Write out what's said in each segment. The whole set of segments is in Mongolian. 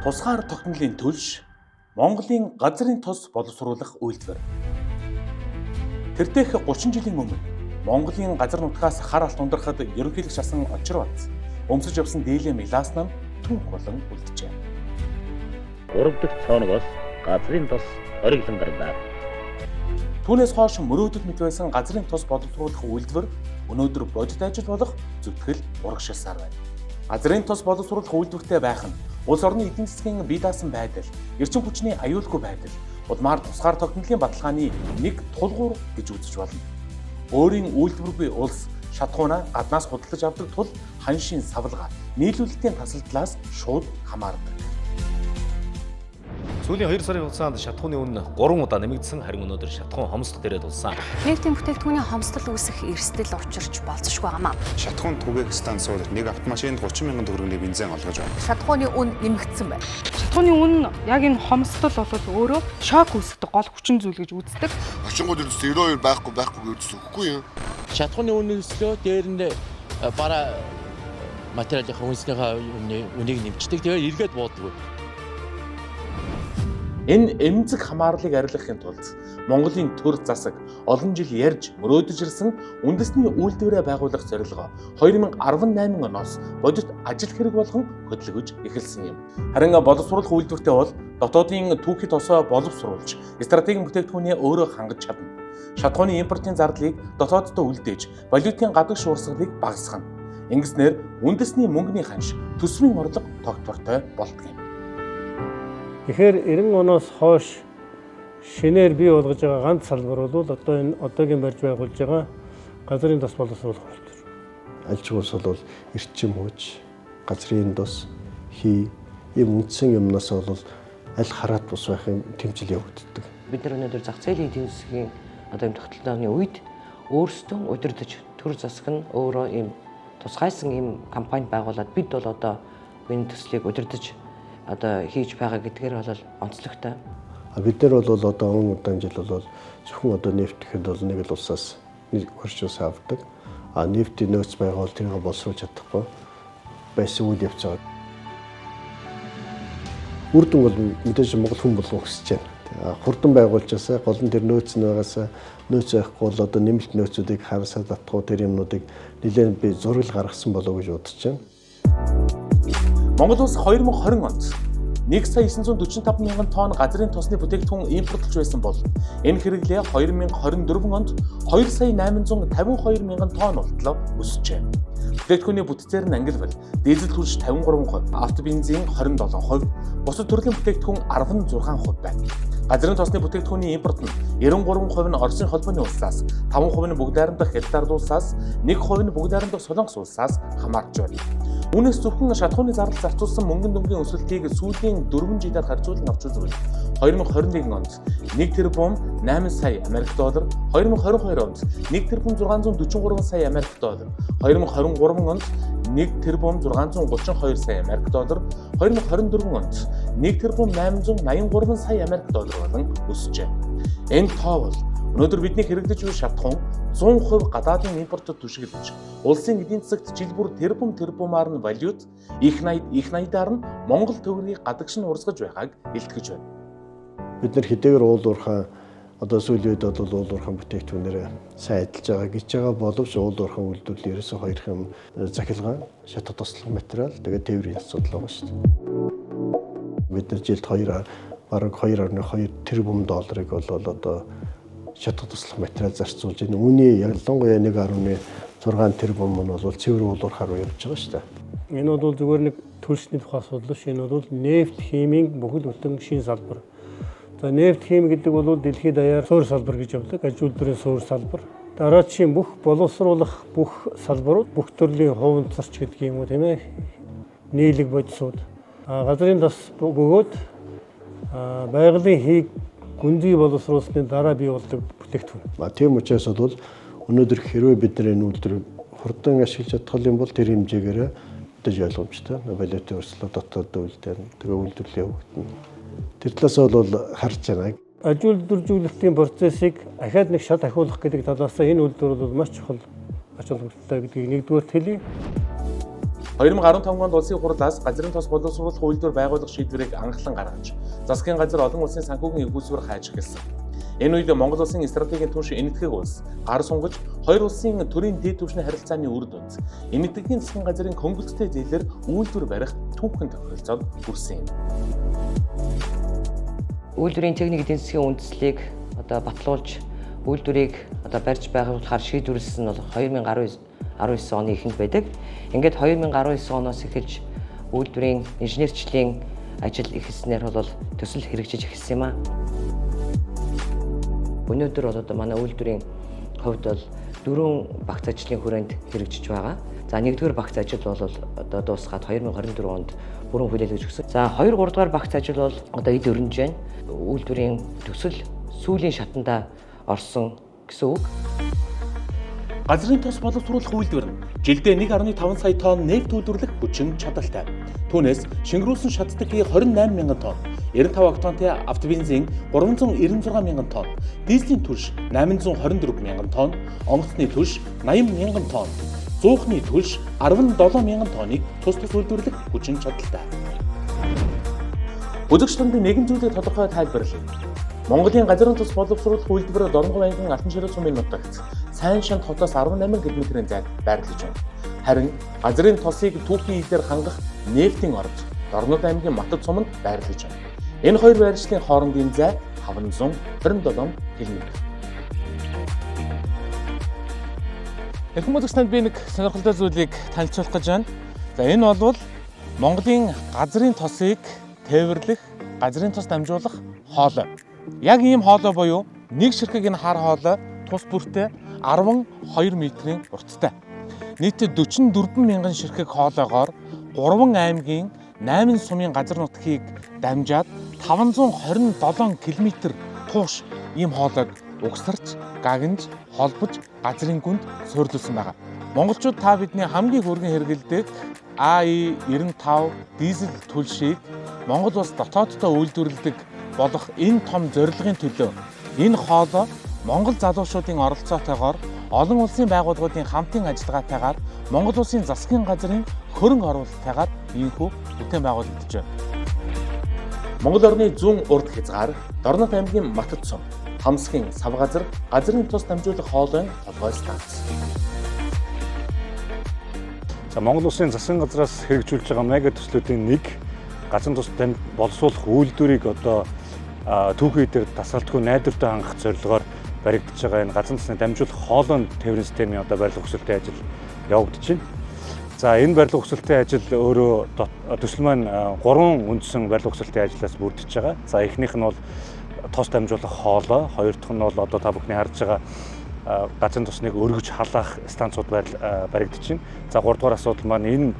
Тусгаар тогтнолын төлш Монголын газрын тос боловсруулах үйлдвэр. Тэртех 30 жилийн өмнө Монголын газар нутгаас хар алт ундрахад ерөнхийлөгч асан очир бац өмсөж явсан дийлэн меласнам түнх болон үлджээ. 3 дахь цооногоос газрын тос хориглон гарлаа. Түүнээс хойш мөрөөдөд мэт байсан газрын тос боловсруулах үйлдвэр өнөөдөр бодит ажил болох зүтгэл урагшилсаар байна. Газрын тос боловсруулах үйлдвэртэй байх нь улс орны эдийн засгийн бие даасан байдал, эрчим хүчний аюулгүй байдал, улмаар тусгаар тогтнолын баталгааны нэг тулгуур гэж үзэж болно. Өөрийн үйлдвэргүй улс шатхуунаа гаднаас худалдаж авдаг тул ханшийн савлгаа нийлүүлэлтийн тасалдлаас шууд хамаардаг. Сүүлийн 2 сарын хугацаанд шатхууны үн 3 удаа нэмэгдсэн, харин өнөөдөр шатхуун хомсдол дээрээ дулсан. Нефтийн бүтээгдэхүүний хомсдол үүсэх эрсдэл учирч болцсохгүй байнамаа. Шатхуун түгээх станцууд нэг автомашинд 30 мянган төгрөгийн бензин олгож байна. Шатхууны үн нэмэгдсэн байна. Шатхууны үн яг энэ хомсдол бол өөрөө шок үүсгдэг гол хүчин зүйл гэж үздэг. Очингууд ерөөс 92 байхгүй гэж өгөхгүй юм. Шатхууны үн өслөө дээрэндээ бараа материалын үнснийхээ үнийг нэмчдэг. Тэгээд эргээд бууддаг. Энэ эмзэг хамаарлыг арилгахын тулд Монголын төр засаг олон жил ярьж мөрөөдөж ирсэн үндэсний үйлдвэрээ байгуулах зорилгоо 2018 оноос бодит ажил хэрэг болгон хөдөлгөж эхэлсэн юм. Харин боловсруулах үйлдвэртэй бол дотоодын түүхий тосоо боловсруулж, стратегийн бүтээгдэхүүнээ өөрөө хангаж чадна. Шатхууны импортын зардлыг дотооддоо үлдээж, валютын гадагш урсгалыг багасгана. Ингэснээр үндэсний мөнгөний ханш төсвийн орлого тогтвортой болдог юм. Тэгэхээр 90 оноос хойш шинээр бий болгож байгаа ганц салбар бол одоо энэ одоогийн барьж байгуулж байгаа газрын тос боловсруулах үйлдвэр. Альж улс бол эрчим хүч, газрын тос, хий ийм үндсэн юмнаас бол аль хараат бус байх юм тэмцэл явагддаг. Бид нар өнөөдөр зах зээлийн эдийн засгийн одоо юм тогтолцооны үед өөрсдөө удирдах төр засаг нь өөрөө ийм тусгайсан ийм компани байгуулад бид бол одоо энэ төслийг удирдах одоо хийж байгаа гэдгээр бол онцлогтой. Бид нар бол одоо удаан жил бол зөвхөн одоо нефт гэхэд бол нэг л улсаас нэг хөрчөөс авдаг. Нефтийн нөөц байгаа бол тэрийг боловсруулж чадахгүй байсан үйл явц байгаа. Үр дүн бол мэдээж Монгол хүн болгон өсөж байна. Хурдан байгуулжсаа гол нь тэр нөөц нь байгаасаа нөөц байхгүй бол одоо нэмэлт нөөцүүдийг харсаа татгуу тэр юмнуудыг нэлээд би зураг гаргасан болов уу гэж бодож байна. Монгол улс 2020 онд 1,945 мянган тонн газрын тосны бүтээгдэхүүн импортлж байсан бол энэ хэрэглээ 2024 онд 2,852 мянган тонн болтлоо өсжээ. Бүтээгдэхүүний бүтцээр нь ангилбал дизель түлш 53%, автобензин 27%, бусад төрлийн бүтээгдэхүүн 16% байна. Газрын тосны бүтээгдэхүүний импорт нь 93% нь Оросын холбооны улсаас, 5% нь бүгд найрамдах Хятад улсаас, 1% нь бүгд найрамдах Солонгос улсаас хамаарч байна. Үүнээс зөвхөн шатхууны зардал зарцуулсан мөнгөн дүнгийн өсөлтийг сүүлийн 4 жилээр харьцуулан авч үзвэл 2021 онд 1 тэрбум 8 сая Америк доллар, 2022 онд 1 тэрбум 643 сая Америк доллар, 2023 онд 1 тэрбум 632 сая Америк доллар, 2024 онд 1 тэрбум 883 сая Америк доллар болон өсжээ. Энэ тоо бол өнөөдөр бидний хэрэглэж буй шатхуун 100% гадаадын импортод түшиглэж, улсын эдийн засагт жил бүр тэрбумаар нь валют, их найдаар нь Монгол төгрөгийг гадагш нь урсгаж байгааг илтгэж байна. Бид нар хэдийгээр уул уурхай одоо сүүлийн үед бол уул уурхай бүтээгдэхүүнээр сайн адилж байгаа гэж байгаа боловч уул уурхай үйлдвэрлэл ерөөсөө хоёр хэм захилгаан, шатад туслах материал, тэгээд тээврийн асуудал байгаа шүү дээ. Бид нар жилд бараг 2.2 тэрбум долларыг бол одоо шатад туслах материал зарцуулж байна. Үүний ялангуяа 1.6 тэрбум нь бол цэвэр уул уурхай руу явж байгаа шүү дээ. Энэ бол зүгээр нэг төлсний тухай асуудал ш. Энэ бол нефт химийн бүхэл бүтэн шин салбар. За нефт хим гэдэг бол дэлхийд даяар суур салбар гэж явдаг. Аж үйлдвэрийн суур салбар. Дараачийн бүх боловсруулах бүх салбарууд, бүх төрлийн хувийн царч гэдэг юм уу тийм ээ. Нийлэг бодисууд. Газрын тос бөгөөд байгалийн хийг гүнзгий боловсруулсны дараа бий болдог бүтээгдэхүүн. Тийм учраас бол өнөөдөр хэрвээ бид нар энэ үйлдвэрийг хурдан ашиглаж чадах юм бол тэр хэмжээгээр дэж ойлгомжтой. Валютын өрсөлдөө дотоод үйлдэл тэгээ үйлдвэрлэл явагдана. Тэр талаас бол харж байна. Аж үйлдвэрлэлийн процессыг ахаад нэг шат ахиулах гэдэг талаас энэ үйлдвэр бол маш чухал ач холбогдолтой гэдгийг нэгдүгээр хэлье. 2015 онд улсын хурлаас газрын тос боловсруулах үйлдвэр байгуулах шийдвэрийг анхлан гаргаж, засгийн газар олон улсын санхүүгийн өгүүлбэр хайж эхэлсэн. Энэ үед Монгол улсын стратегийн түвш энэтхэг улс гар сунгаж хоёр улсын төрийн дэд түвшний харилцааны үр дүнд энэтхэгийн засгийн газрын хөнгөлөлттэй зээлээр үйлдвэр барих түүхэн тохиролцоод хүрсэн юм. Үйлдвэрийн техник эдийн засгийн үндэслэлийг батлуулж үйлдвэрийг барьж байгуулахаар шийдвэрлсэн нь бол 2019 оны эхэнд байдаг. Ингээд 2019 оноос эхэлж үйлдвэрийн инженерчлийн ажил эхэлснээр бол төсөл хэрэгжиж эхэлсэн юм аа. Өнөөдөр бол манай үйлдвэрийн хувьд бол 4 багц ажлын хүрээнд хэрэгжиж байгаа. За 1-р багц ажил бол дуусгаад 2024 онд бүрэн хүлээлгэж өгсөн. За 2-3 дугаар багц ажил бол эд өрнөж байна. Үйлдвэрийн төсөл сүүлийн шатанда орсон гэсэн үг. Газрын тос боловсруулах үйлдвэр нь жилдээ 1.5 сая тонн нефть үйлдвэрлэх хүчин чадалтай. Түүнээс шингэрүүлсэн шатдаг 28 мянган тонн, 95 октонтой автобензин 396 мянган тонн, дизелийн түлш 824 мянган тонн, онгоцны түлш 80 мянган тонн, зуухны түлш 17 мянган тонныг тус үйлдвэрлэх хүчин чадалтай. Үзэгчдэнд нэгэн зүйлийг тодорхой тайлбарлая. Монголын газрын тос боловсруулах үйлдвэр Дорногов аймгийн Алтан ширээ сумын нутагт Сайн шант хотоос 18 км-ийн зайд байрлаж байна. Харин газрын тосыг түүхийн илээр хангах нефтийн орж Дорногов аймгийн Матад суманд байрлаж байна. Энэ хоёр байршлын хоорондын зай 527 км. Эрхэм үзэгчдэнд би нэг сонирхолтой зүйлийг танилцуулах гэж байна. За энэ бол Монголын газрын тосыг тээвэрлэх, газрын тос дамжуулах хоолой. Яг ийм хоолой буюу нэг ширхэг энэ хар хоолой тус бүртээ 12 метрийн урттай. Нийтдээ 44 мянган ширхэг хоолойгоор 3 аймгийн 8 сумын газар нутгийг дамжаад 527 км тууш ийм хоолойг угсарч, гагнж, холбож газрын гүнд суйрлуулсан байгаа. Монголчууд та бидний хамгийн хүргэн хэрэгэлдэг АИ-95 дизель түлшийг Монгол улс дотооддоо үйлдвэрлэдэг болох энэ том зорилгын төлөө энэ хоолой Монгол залуучуудын оролцоотойгоор олон улсын байгууллагуудын хамтын ажиллагаатайгаар Монгол улсын засгийн газрын хөрөнгө оруулалтайгаар ийхүү бүтээн байгуулагдаж байна. Монгол орны зүүн урд хязгаар Дорногов аймгийн Матад сум, Хамсгийн сав газар газрын тос дамжуулах хоолойн толгой станц. За Монгол улсын засгийн газраас хэрэгжүүлж байгаа мега төслүүдийн нэг газрын тос боловсруулах үйлдвэрийг түүхий дээр тасралтгүй найдвартай хангах зорилгоор баригдаж байгаа энэ газрын тосны дамжуулах хоолойн тээврийн системийн барилга хүсэлтийн ажил явагдаж байна. За энэ барилга хүсэлтийн ажил өөрөө төсөл маань 3 үндсэн барилга хүсэлтийн ажлаас бүрдэж байгаа. За эхнийх нь бол тос дамжуулах хоолой, хоёр дахь нь бол та бүхний харж байгаа газрын тосныг өргөж халаах станцууд баригдаж байна. За 3 дугаар асуудал маань энэ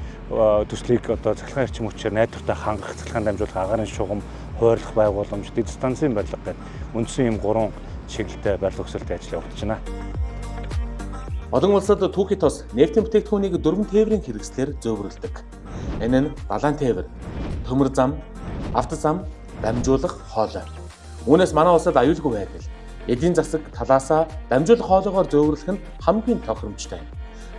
төслийг цахилгаан эрчим хүчээр найдвартай хангах, цахилгаан дамжуулах агаарын шугам, хойрлох байгууламж, дэд станцын барилга гэдэг үндсэн ийм 3 чиглэлтэй барилга хүсэлтийн ажил явагдаж байна. Олон улсад түүхий тос нефтийн бүтээгдэхүүнийг 4 тээврийн хэрэгслээр зөөвөрлөдөг. Энэ нь далайн тээвэр, төмөр зам, автозам, дамжуулах хоолой. Үүнээс манай улсад аюулгүй байдал, эдийн засаг талаасаа дамжуулах хоолойгоор зөөвөрлөх нь хамгийн тохиромжтой.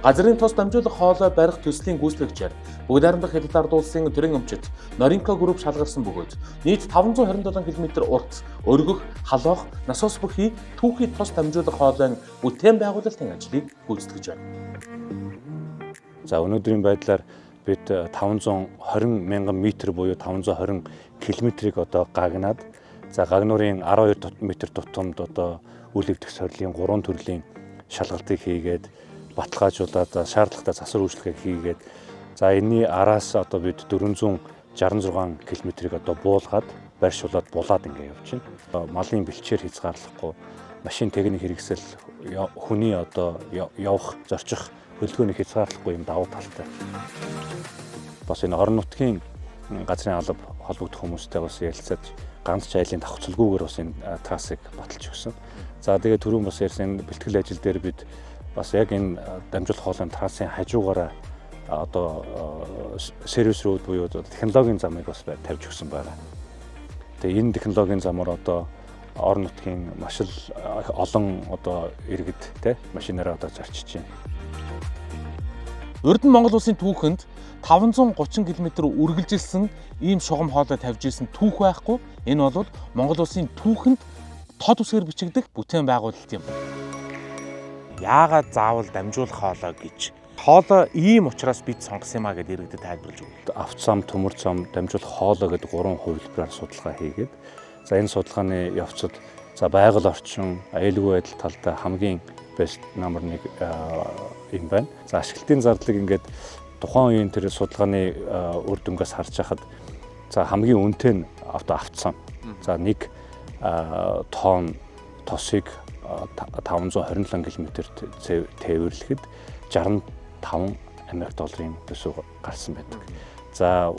Газрын тос дамжуулах хоолой барих төслийн гүйцэтгэгчээр Бүгд найрамдах хятад ард улсын төрийн өмчөд Norinco Group шалгарсан бөгөөд нийт 527 км урт өргөх, халаах, насос бүхий түүхий тос дамжуулах хоолойн бүтээн байгуулалтын ажлыг гүйцэтгэж байна. За өнөөдрийн байдлаар бид 520 мянган метр буюу 520 км-ийг гагнаад за гагнуурын 12 м тутамд үйл эвдэх сорилын 3 төрлийн шалгалтыг хийгээд баталгаажуулаад шаардлагатай засвар үйлчлэгээ хийгээд за энэний араас бид 466 км-ийг буулгаад байршуулад булаад ингэ явж байна. Малын бэлчээр хязгаарлахгүй, машин техник хэрэгсэл, хүний явах, зорчих хөлгөөний хязгаарлахгүй юм давуу талтай. Бас энэ орон нутгийн газрын алба холбогдох хүмүүстэй бас ярилцаж ганц ч айлын давхцалгүйгээр бас энэ трассыг баталж өгсөн. За тэгээд түрүүн бас ярьсан бэлтгэл ажил дээр бид бас яг энэ дамжуулах хоолойн трассын хажуугаараа сервис рүү буюу технологийн замыг бас тавьж өгсөн байна. Тэгээ энэ технологийн замаар орон нутгийн маш олон иргэд машинаараа зорчиж байна. Урд нь Монгол улсын түүхэнд 530 км үргэлжилсэн ийм шугам хоолой тавьж исэн түүх байхгүй. Энэ бол Монгол улсын түүхэнд тод үсгээр бичигдэх бүтээн байгуулалт юм. Яагаад заавал дамжуулах хоолой гэж? Хоолой ийм учраас бид сонгосон юмаа гэдээ иргэдэд тайлбарлаж өгнө. Авт зам, төмөр зам, дамжуулах хоолой гэдэг 3 хувилбараар судалгаа хийгээд за энэ судалгааны явцад за байгаль орчин, аюулгүй байдал талдаа хамгийн бест номер 1 юм байна. За ашиглалтын зардлыг ингээд тухайн үеийн тэр судалгааны үр дүнгээс харж хахад за хамгийн үнэтэй нь авт зам. За 1 тонн тосыг 527 км тээвэрлэхэд 65 Америк долларын төсөв гарсан байдаг. За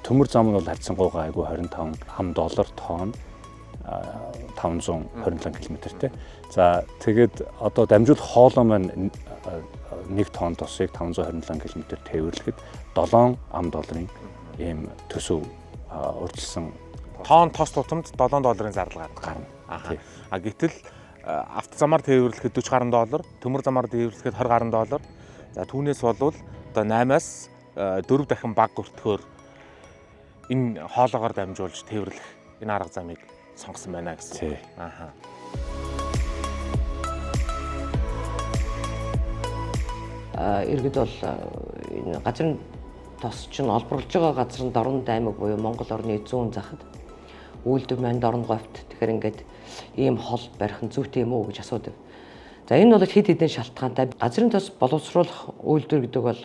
төмөр зам нь бол харьцангуйгаа айгүй 25 ам доллар тонн 527 км-тэй. За тэгээд одоо дамжуулах хоолой маань 1 тонн тосыг 527 км тээвэрлэхэд 7 ам долларын ийм төсөв урьдчилсан. Тонн тос тутамд 7 долларын зардал гарна. А гэтэл авто замаар тээвэрлэхэд 40 гаруй доллар, төмөр замаар тээвэрлэхэд 20 гаруй доллар. За түүнээс болвол одоо 8-аас 4 дахин бага өртгөөр энэ хоолоогоор дамжуулж тээвэрлэх энэ арга замыг сонгосон байна гэсэн. Иргэд бол энэ газрын тос чинь олборлож байгаа газрын дорн аймаг буюу Монгол орны зүүн захад үйлдвэр маань дорн говьт. Тэгэхээр ингээд ийм хол барих нь зүйтэй юм уу гэж асуудаг. За энэ бол хэд хэдэн шалтгаантай. Газрын тос боловсруулах үйлдвэр гэдэг бол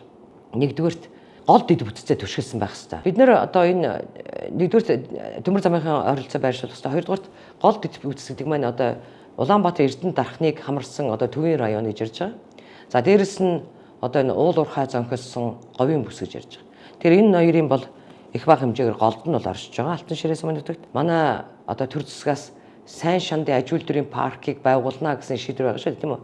нэгдүгээрт гол дэд бүтцээ түшгэлсэн байх хэрэгтэй. Бид нэр одоо энэ нэгдүгээр төмөр замынхаа ойролцоо байршуулах хэрэгтэй. Хоёрдугаарт гол дэд бүтц гэдэг маань одоо Улаанбаатар Эрдэнэ дархныг хамарсан одоо төвийн район гэж ярьж байгаа. За дээрэс нь одоо энэ уул уурхай зонхилсон говийн бүс гэж ярьж байгаа. Тэр энэ хоёрын бол их бага хэмжээгээр голд нь бол оршиж байгаа. Алтан ширээс манайдагт. Манай одоо төр засгаас сайн шандын аж үйлдвэрийн паркийг байгуулна гэсэн шийдвэр байгаа шүү дээ, тийм үү?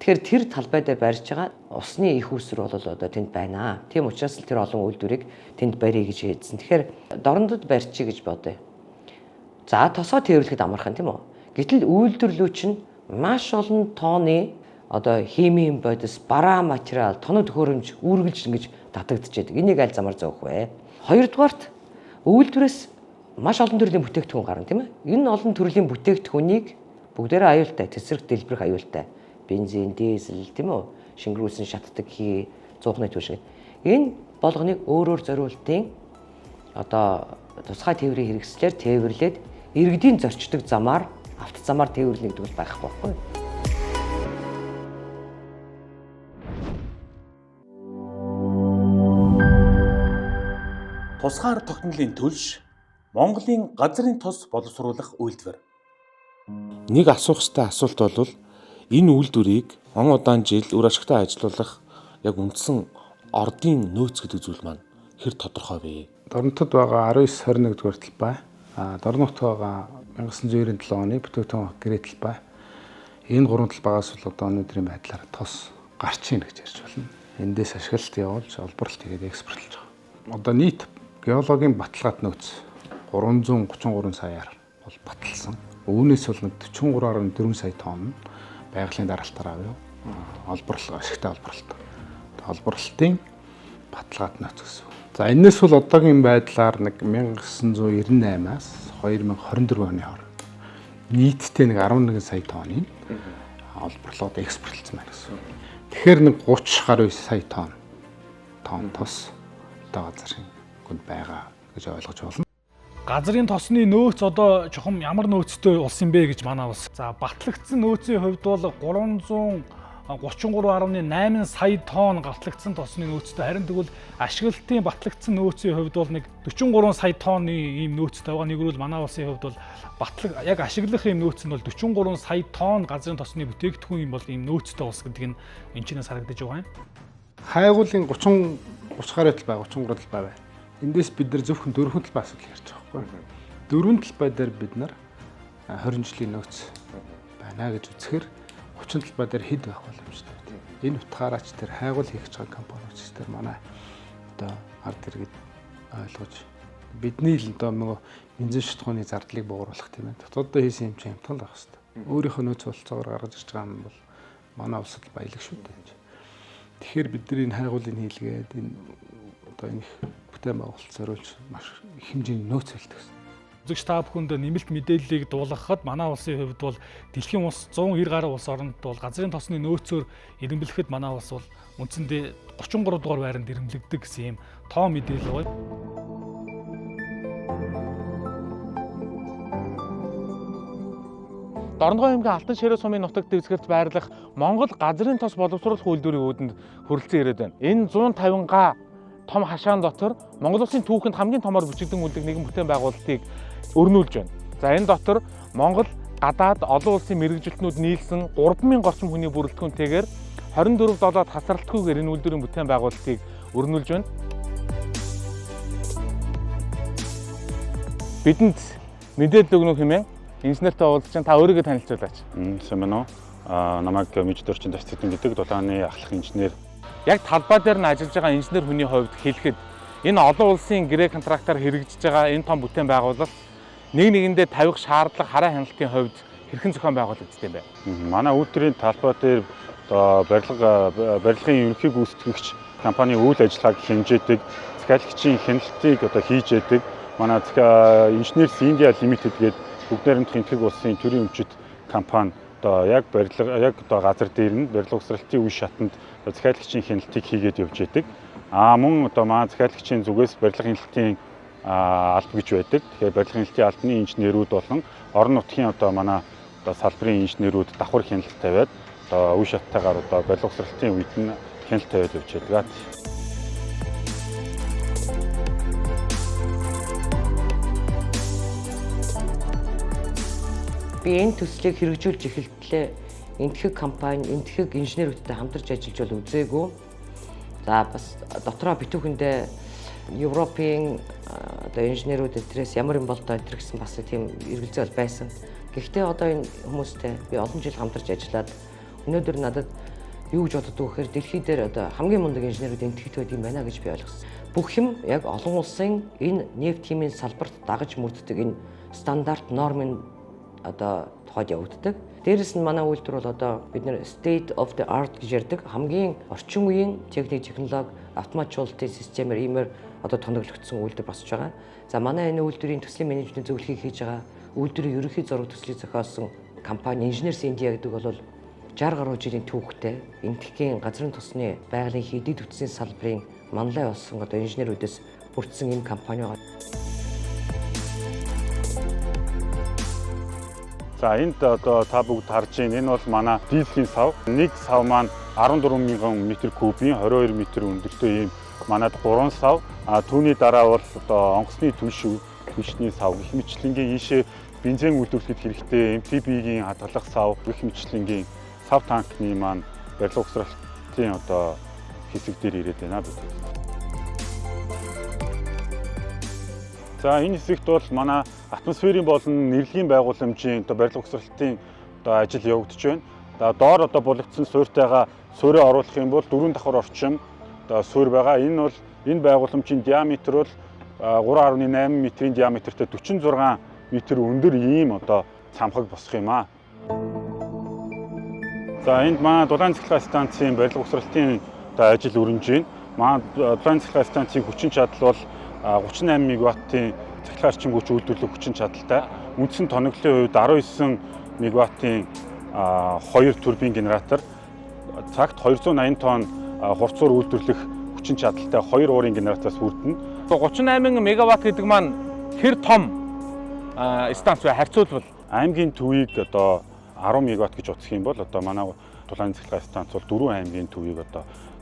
Тэгэхээр тэр талбай дээр барьж байгаа усны их үүсвэр бол одоо тэнд байна. Тийм учраас л тэр олон үйлдвэрийг тэнд барья гэж хэлсэн. Тэгэхээр дорндод барьчих гэж бодъё. За тосоо тээвэрлэхэд амархан тийм үү? Гэтэл үйлдвэрлүү чинь маш олон тооны одоо химийн бодис, бараа материал, тоног төхөөрөмж үргэлж ингэж татагдчихэдэг. Энийг аль замаар зөөх вэ? Хоёрдугаарт үйлдвэрээс маш олон төрлийн бүтээгдэхүүн гарна тийм ээ. Энэ олон төрлийн бүтээгдэхүүнийг бүгдээрээ аюултай, тесрэг дэлбэрэх аюултай. Бензин, дизель тийм үү? Шингэрүүлсэн шатдаг хий, зуухны түвшин. Энэ болгоныг өөрөөр зориултын одоо тусгай тээврийн хэрэгслээр тээвэрлээд иргэдийн зорчдог замаар, авто замаар тээвэрлэх гэдэг бол байхгүй байхгүй. Тусгаар тогтнолын төлш Монголын газрын тос боловсруулах үйлдвэр. Нэг асуух ёстой асуулт бол энэ үйлдвэрийг он удаан жил үр ашигтай ажилуулах яг үндсэн ордын нөөц гэдэг зүйл маань хэр тодорхой вэ? Дорнотод байгаа 19-21 дугаар талбай, Дорнот байгаа 1997 оны бүтээгдэхүүн гэрээ талбай. Энэ гурван талбайгаас бол одоо өнөөдрийн байдлаар тос гарч ийн гэж ярьж байна. Эндээс ашиглалт явуулж, олборлолт хийгээд экспортлж байгаа. Одоо нийт геологийн баталгаат нөөц 333 саяар бол баталсан. Үүнээс бол 43.4 сая тонн байгалийн дараалтаар авъя. Олборлол, ашигтай олборлолт. Олборлолтын баталгаат нөөц гэсэн. За энэс бол одоогийн байдлаар нэг 1998-аас 2024 оны хооронд нийтдээ нэг 11 сая тонны олборлоод экспортлсон байна гэсэн. Тэгэхээр нэг 30 гаруй сая тонн тос одоо газрын хүнд байгаа гэж ойлгож байна. Газрын тосны нөөц одоо чухам ямар нөөцтэй улс юм бэ гэж манай улс. За батлагдсан нөөцийн хувьд бол 333.8 сая тонн батлагдсан тосны нөөцтэй. Харин тэгвэл ашиглалтын батлагдсан нөөцийн хувьд бол нэг 43 сая тонны ийм нөөцтэй байгаа. Нэгрүүл манай улсын хувьд бол яг ашиглах ийм нөөц нь бол 43 сая тонн газрын тосны бүтээгдэхүүн юм бол ийм нөөцтэй улс гэдэг нь энэ чинээс харагдаж байгаа юм. Хайгуулын 30 гаруй талбай, 33 талбай байна. Эндээс бид нар зөвхөн 4 талбай асуудал ярьж байгаа байхгүй. 4 талбай дээр бид нар 20 жилийн нөөц байна гэж үзэхээр 30 талбай дээр хэд байх боломжтой. Энэ утгаараач тэр хайгуул хийх гэж байгаа компаниуч тэр манай одоо ард иргэд ойлгож бидний л одоо нөгөө бензин шатхууны зардлыг бууруулах тийм ээ. Дотооддоо хийсэн юм чинь хямдхан байх хэрэгтэй. Өөрийнхөө нөөц болцоогоор гаргаж ирж байгаа юм бол манай улсад баялаг шүү дээ. Тэгэхээр бидний хайгуулын хийлгээд энэ одоо энэ бүтээн байгуулалт зориулж маш их хэмжээний нөөц бэлтгэсэн. Үзэгч та бүхэнд нэмэлт мэдээллийг дуулгахад манай улсын хувьд бол дэлхийн улс 190 гаруй улс оронд бол газрын тосны нөөцөөр ирэмблэхэд манай улс бол үндсэндээ 33 дугаар байранд ирэмлэгдэг гэсэн юм тоо мэдээлэл байна. Дорногов аймгийн Алтан ширээ сумын нутагт дэвсгэрт байрлах Монгол газрын тос боловсруулах үйлдвэрийн үүдэнд хүрэлцэн ирээд байна. Энэ 150 га том хашаан дотор Монгол улсын түүхэнд хамгийн томоор бичигдэн үлдэх нэгэн бүтээн байгуулалтыг өрнүүлж байна. За энэ дотор Монгол, гадаад, олон улсын мэргэжилтнүүд нийлсэн 3000 орчим хүний бүрэлдэхүүнтэйгээр 24/7 тасралтгүйгээр энэ үйлдвэрийн бүтээн байгуулалтыг өрнүүлж байна. Бидэнд мэдээлэл өгнө хэмээн инженертэй уулзж та өөрийгөө танилцуулаач. Сайн байна уу? Намайг Миждөрчин Тасцэдэн гэдэг дулааны ахлах инженер. Яг талбай дээр нь ажиллаж байгаа инженер хүний хувьд хэлэхэд энэ олон улсын гэрээ контрактаар хэрэгжиж байгаа энэ том бүтээн байгуулалт нэг нэгэндээ тавих шаардлага хараа хяналтын хувьд хэрхэн зохион байгуулагдсан юм бэ? Манай үйлдвэрийн талбай дээр барилгын ерөнхий гүйцэтгэгч компани үйл ажиллагааг хэмжээдэг, захиалагчийн хяналтыг хийж яадаг. Манай Engineers India Limited гэдэг бүгд найрамдах энэтхэг улсын төрийн өмчит компани яг газар дээр нь барилга угсралтын үе шатанд захиалагчийн хяналтыг хийгээд явж байдаг. Мөн манай захиалагчийн зүгээс барилга хяналтын алба гэж байдаг. Тэгэхээр барилга хяналтын албаны инженерүүд болон орон нутгийн манай салбарын инженерүүд давхар хяналт тавиад үе шаттайгаар барилга угсралтын үед нь хяналт тавиад явж байдаг. Би энэ төслийг хэрэгжүүлж эхэлтлээ энтхэг компани, энтхэг инженерүүдтэй хамтарч ажиллаж бол үзээгүй. За бас дотроо битүүхэндээ Европын инженерүүд энтрээс ямар юм бол энэ гэсэн бас тийм эргэлзээ бол байсан. Гэхдээ одоо энэ хүмүүстэй би олон жил хамтарч ажиллаад өнөөдөр надад юу гэж боддог вэ гэхээр дэлхий дээр одоо хамгийн мундаг инженерүүд энтхэгт байд юм байна гэж би ойлгосон. Бүх юм яг олон улсын энэ нефт химийн салбарт дагаж мөрддөг энэ стандарт нормын тухайд явагддаг. Дээрээс нь манай үйлдвэр бол бид нэр state of the art гэж ярьдаг. Хамгийн орчин үеийн технологи, автоматжуулалтын системээр иймэр тоноглогдсон үйлдвэр босч байгаа. За манай энэ үйлдвэрийн төслийн менежментийн зөвлөгөөийг хийж байгаа үйлдвэрийн ерөнхий зураг төслийг зохиосон компани Engineers India гэдэг бол 60 гаруй жилийн түүхтэй энэтхэгийн газрын тосны байгалийн дэд үтсийн салбарын манлай болсон инженерүүдээс бүрдсэн энэ компани байгаа. За энд та бүгд харж байна. Энэ бол манай дизелийн сав. Нэг сав маань 14,000 м3, 22 м өндөртэй ийм манад 3 сав. Түүний дараа бол онгоцны түншний сав, гэх мэтлэнгийн ийшээ бензин үйлдвэрлэхэд хэрэгтэй MTB-гийн хадгалах сав, гэх мэтлэнгийн сав танкны маань барилга угсралтын хэсэг дээр ирээд байна бид. За энэ хэсэгт бол манай атмосферийн болон нэрлэгийн байгууламжийн барилга угсралтын ажил явагдаж байна. Доор булгацсан суурьтайгаа суурийг оруулах юм бол 4 давхар орчим суурь байгаа. Энэ бол энэ байгууламжийн диаметр бол 3.8 м-ийн диаметртэй 46 м өндөр ийм цамхаг босох юм аа. За энд манай дулаан цахилгаан станцын барилга угсралтын ажил өрнөж байна. Манай дулаан цахилгаан станцын хүчин чадал бол 38 МВт-ийн цахилгаан орчин хүч үйлдвэрлэх хүчин чадалтай. Үндсэн тоноглолын хувьд 19 МВт-ийн 2 турбин генератор, цагт 280 тонн хурцуур үйлдвэрлэх хүчин чадалтай 2 уурын генератороос бүрдэнэ. 38 МВт гэдэг маань хэр том станц вэ? Харьцуулбал аймгийн төвийг 10 МВт гэж утсах юм бол манай дулаан цахилгаан станц бол 4 аймгийн төвийг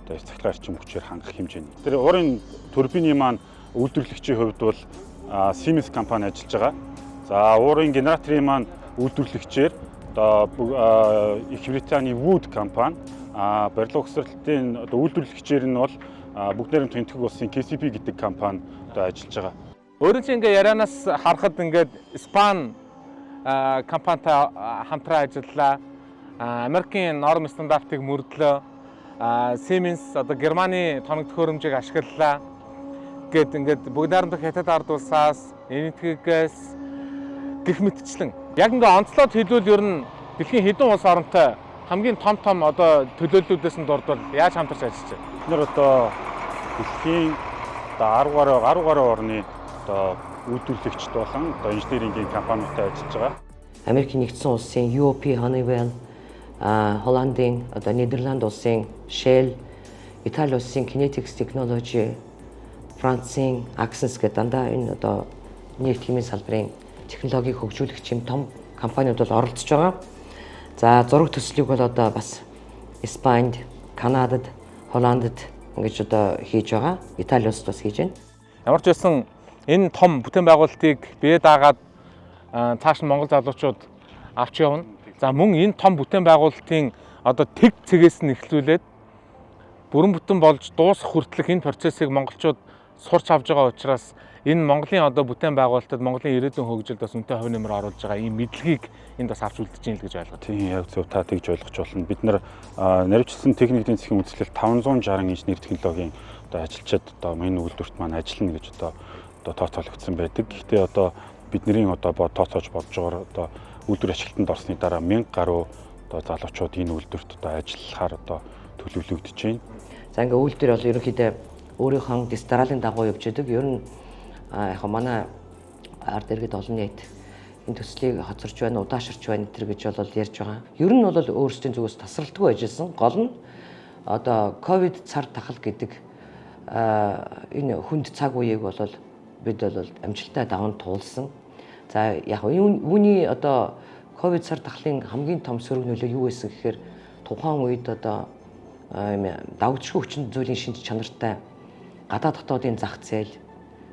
цахилгаан орчин хүчээр хангах хэмжээний. Тэр уурын турбины маань үйлдвэрлэгчийн хувьд бол Siemens компани ажиллаж байгаа. За уурын генераторын маань үйлдвэрлэгчээр Их Британий Wood компани, барилга угсралтын үйлдвэрлэгчээр нь бол бүгд найрамдах энэтхэг улсын KCP гэдэг компани ажиллаж байгаа. Өөрөөр хэлбэл ярианаас харахад Испани компанитай хамтран ажиллалаа. Америкийн норм стандартыг мөрдлөө. Siemens Германы тоног төхөөрөмжийг ашиглалаа. Бүгд найрамдах хятад ард улсаас энэтхэгээс гэх мэтчлэн яг онцлоод хэлбэл ер нь дэлхийн хэдэн улс оронтой хамгийн том одоо төлөөллүүдээс нь дурдвал яаж хамтарч ажиллаж байна? Бид нар одоо дэлхийн одоо 10 гаруй орны одоо үйлдвэрлэгчд болон одоо инженерингийн компаниудтай ажиллаж байгаа. Америкийн нэгдсэн улсын UOP, Honeywell, Холландын одоо Нидерланд улсын Shell, Итали улсын Kinetics Technology, Францын Axens гэдэг дандаа энэ одоо нефть химийн салбарын технологиг хөгжүүлэгч юм том компаниуд бол оролцож байгаа. За зураг төслийг бол одоо бас Испанид, Канадад, Холландд ингэж одоо хийж байгаа. Итали улсад бас хийж байна. Ямар ч байсан энэ том бүтээн байгуулалтыг бие даагаад цааш нь Монгол залуучууд авч явна. За мөн энэ том бүтээн байгуулалтын одоо тэг цэгээс нь эхлүүлээд бүрэн бүтэн болж дуусах хүртэлх энэ процессыг монголчууд сурч авч байгаа учраас энэ Монголын одоо бүтээн байгуулалтад Монголын ирээдүйн хөгжилд бас үнэтэй хувь нэмэр оруулж байгаа ийм мэдлэгийг энд бас авч үлдэж байна л гэж ойлгоо. Тийм яг зөв та тэгж ойлгож болно. Бид нар наривчлсан техник эдийн засгийн үйлчлэл 560 инженер технологийн одоо ажилчид одоо энэ үйлдвэрт маань ажиллана гэж одоо тооцоологдсон байдаг. Гэхдээ одоо бидний одоо тооцоож болж байгаагаар одоо үйлдвэр ашиглалтанд орсны дараа 1000 гаруй одоо залуучууд энэ үйлдвэрт одоо ажиллахаар одоо төлөвлөгдөж байна. За ингээ үйлдвэр бол ерөнхийдөө өөрийнхөө дистралийн дагуу явж идэг. Ер нь яг манай ард иргэд олон нийт энэ төслийг хоцорч байна, удаашрч байна гэж бол ярьж байгаа. Ер нь бол өөрсдийн зүгээс тасралтгүй ажилласан. Гол нь одоо ковид цар тахал гэдэг энэ хүнд цаг үеийг бол бид бол амжилттай даван туулсан. За яг үүний одоо ковид цар тахлын хамгийн том сөрөг нөлөө юу байсан гэхээр тухайн үед одоо давагдшгүй хүчин зүйлийн шинж чанартай гадаад дотоодын зах зээл,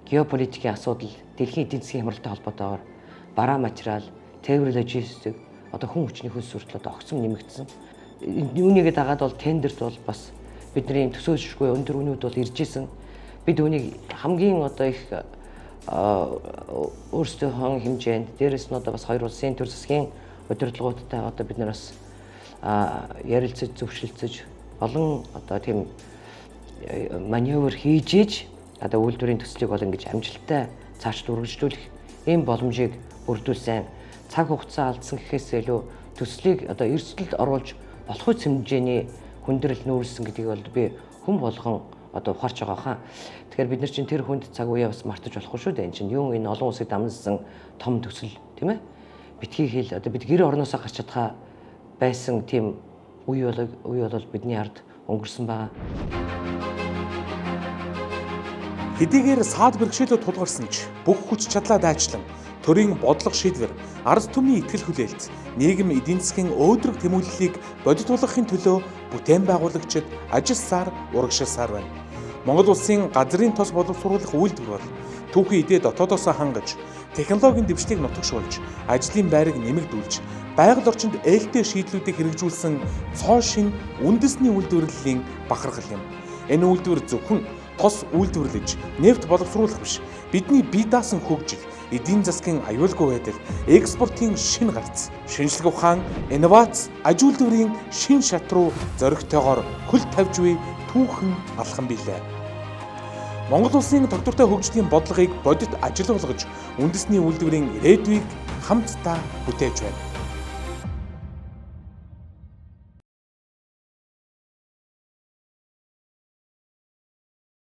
геополитикийн асуудал, дэлхийн эдийн засгийн хямралтай холбоотойгоор бараа материал, тээвэр логистик, одоо хүн хүчний хөлс хүртэл одоо огцом нэмэгдсэн. Үүнийгээ дагаад бол тендерт бол бас бидний төсөөлшгүй өндөр үнүүд бол ирж исэн. Бид үүнийг хамгийн одоо их өөрсдийнхөө хэмжээнд дээрэс нь одоо бас хоёр улсын төр засгийн удирдлагуудтай одоо бид нар бас ярилцаж зөвшөлдсөж олон одоо тийм маневр хийж иж одоо үйлдвэрийн төслийг бол ингэж амжилттай цааш үргэлжлүүлэх ийм боломжийг бүрдүүлсэн. Цаг хугацаа алдсан гэхээс илүү төслийг одоо эрсдэлд оруулж болох үс хэмжээний хүндрэл нүүрлсэн гэдгийг бол би хүн болгон одоо ухаарч байгаа хаа. Тэгэхээр бид нар чинь тэр хүнд цаг үеэ бас мартаж болохгүй шүү дээ. Энэ чинь юу энэ олон улсыг дамжсан том төсөл тийм ээ. Битгий хэл одоо бид гэр орноосоо гарч чадхаа байсан тийм үе бол бидний ард өнгөрсөн байгаа. Хэдийгээр саад бэрхшээлүүд тулгарсан ч бүх хүч чадлаа дайчлан төрийн бодлого шийдвэр, ард түмний итгэл хүлээлт, нийгэм эдийн засгийн өөдрөг тэмүүллийг бодит болгохын төлөө бүтээн байгуулагчид ажилласаар, урагшилсаар байна. Монгол улсын газрын тос боловсруулах үйлдвэр бол түүхий идэ дотоодоос хангаж, технологийн дэвшлиг нутагшуулж, ажлын байрыг нэмэгдүүлж, байгаль орчинд ээлтэй шийдлүүдийг хэрэгжүүлсэн цоо шин үндэсний үйлдвэрлэлийн бахархал юм. Энэ үйлдвэр зөвхөн тос үйлдвэрлэж, нефть боловсруулах биш. Бидний бие даасан хөгжил, эдийн засгийн аюулгүй байдал, экспортын шин гарц, шинжлэх ухаан, инновац, аж үйлдвэрийн шин шат руу зоригтойгоор хөл тавьж буй түүхэн алхам билээ. Монгол улсын тогтвортой хөгжлийн бодлогыг бодит ажил болгож, үндэсний үйлдвэрийн ирээдүйг хамтдаа бүтээж байна.